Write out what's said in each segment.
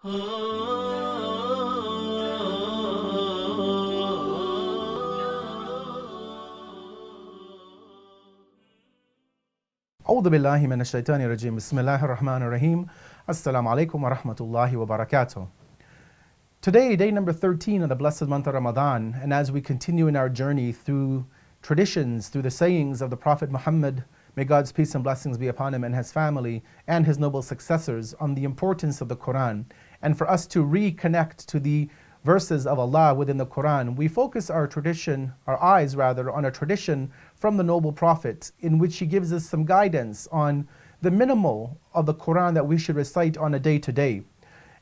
أعوذ بالله من الشيطان الرجيم. بسم الله الرحمن الرحيم. Assalamu alaikum wa rahmatullahi wa barakatuh. Today, day number 13 of the blessed month of Ramadan, and as we continue in our journey through traditions, through the sayings of the Prophet Muhammad, may God's peace and blessings be upon him and his family and his noble successors, on the importance of the Qur'an, and for us to reconnect to the verses of Allah within the Qur'an, we focus our eyes on a tradition from the noble Prophet, in which he gives us some guidance on the minimal of the Qur'an that we should recite on a day-to-day.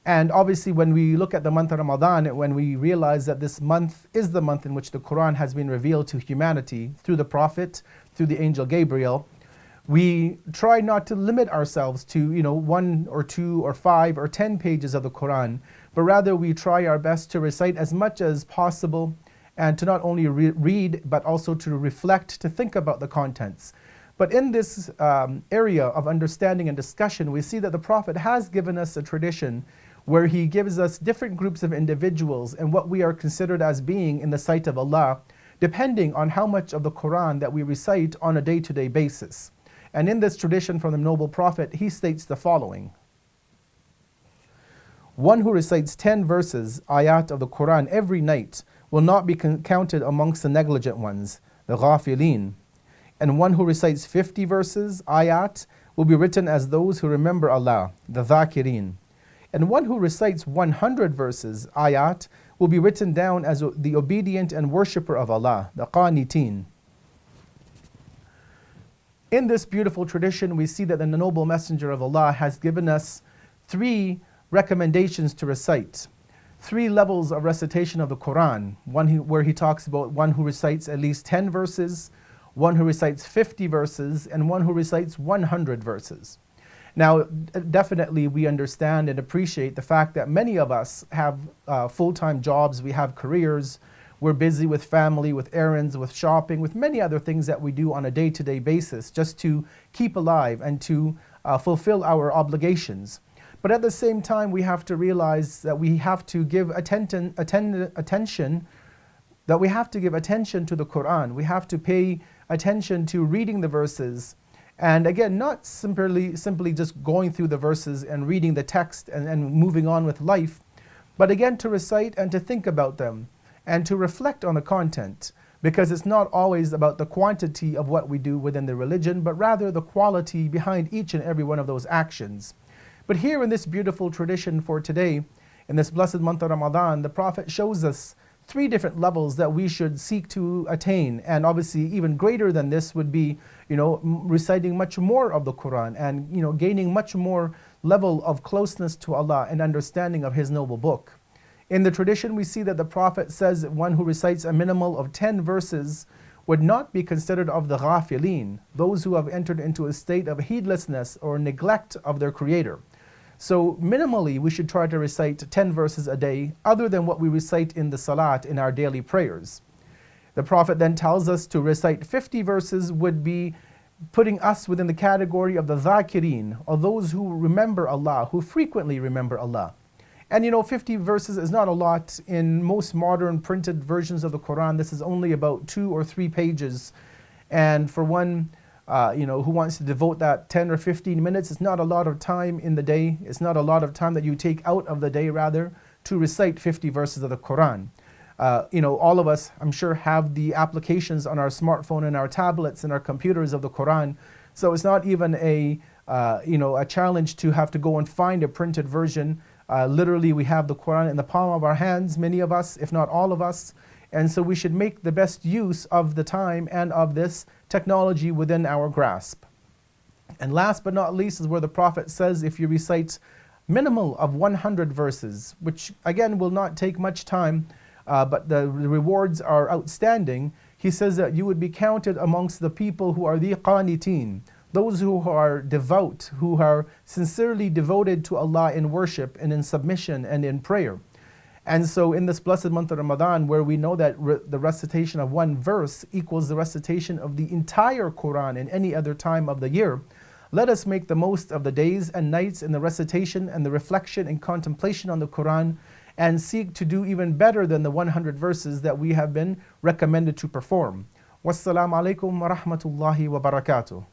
And obviously when we look at the month of Ramadan, when we realize that this month is the month in which the Qur'an has been revealed to humanity through the Prophet, through the angel Gabriel, we try not to limit ourselves to 1 or 2 or 5 or 10 pages of the Qur'an, but rather we try our best to recite as much as possible, and to not only read but also to reflect, to think about the contents. But in this area of understanding and discussion, we see that the Prophet has given us a tradition where he gives us different groups of individuals and what we are considered as being in the sight of Allah, depending on how much of the Qur'an that we recite on a day-to-day basis. And in this tradition from the noble Prophet, he states the following: one who recites 10 verses, ayaat of the Qur'an every night will not be counted amongst the negligent ones, the al-Ghaafileen. And one who recites 50 verses, ayat, will be written as those who remember Allah, the al-Dhaakireen. And one who recites 100 verses, ayat, will be written down as the obedient and worshipper of Allah, the al-Qaaniteen. In this beautiful tradition, we see that the noble Messenger of Allah has given us 3 recommendations to recite, 3 levels of recitation of the Qur'an. Where he talks about one who recites at least 10 verses, one who recites 50 verses, and one who recites 100 verses. Now, definitely we understand and appreciate the fact that many of us have full-time jobs, we have careers, we're busy with family, with errands, with shopping, with many other things that we do on a day-to-day basis just to keep alive and to fulfill our obligations. But at the same time, we have to realize that we have to give attention to the Qur'an. We have to pay attention to reading the verses. And again, not simply just going through the verses and reading the text and moving on with life, but again to recite and to think about them and to reflect on the content, because it's not always about the quantity of what we do within the religion, but rather the quality behind each and every one of those actions. But here in this beautiful tradition for today, in this blessed month of Ramadan, the Prophet shows us 3 different levels that we should seek to attain. And obviously even greater than this would be, reciting much more of the Qur'an and, gaining much more level of closeness to Allah and understanding of his noble book. In the tradition, we see that the Prophet says that one who recites a minimal of 10 verses would not be considered of the Ghaafileen, those who have entered into a state of heedlessness or neglect of their Creator. So minimally, we should try to recite 10 verses a day, other than what we recite in the salat, in our daily prayers. The Prophet then tells us to recite 50 verses would be putting us within the category of the Dhaakireen, or those who remember Allah, who frequently remember Allah. And 50 verses is not a lot in most modern printed versions of the Qur'an. This is only about 2 or 3 pages. And for one who wants to devote that 10 or 15 minutes, it's not a lot of time in the day. It's not a lot of time that you take out of the day, rather, to recite 50 verses of the Qur'an. All of us, I'm sure, have the applications on our smartphone and our tablets and our computers of the Qur'an. So it's not even a challenge to have to go and find a printed version. Literally, we have the Qur'an in the palm of our hands, many of us, if not all of us. And so we should make the best use of the time and of this technology within our grasp. And last but not least is where the Prophet says if you recite minimal of 100 verses, which again will not take much time, but the rewards are outstanding. He says that you would be counted amongst the people who are the Qaaniteen, those who are devout, who are sincerely devoted to Allah in worship and in submission and in prayer. And so in this blessed month of Ramadan, where we know that the recitation of one verse equals the recitation of the entire Qur'an in any other time of the year, Let us make the most of the days and nights in the recitation and the reflection and contemplation on the Qur'an, and seek to do even better than the 100 verses that we have been recommended to perform. Wassalamu alaikum wa rahmatullahi wa barakatuh.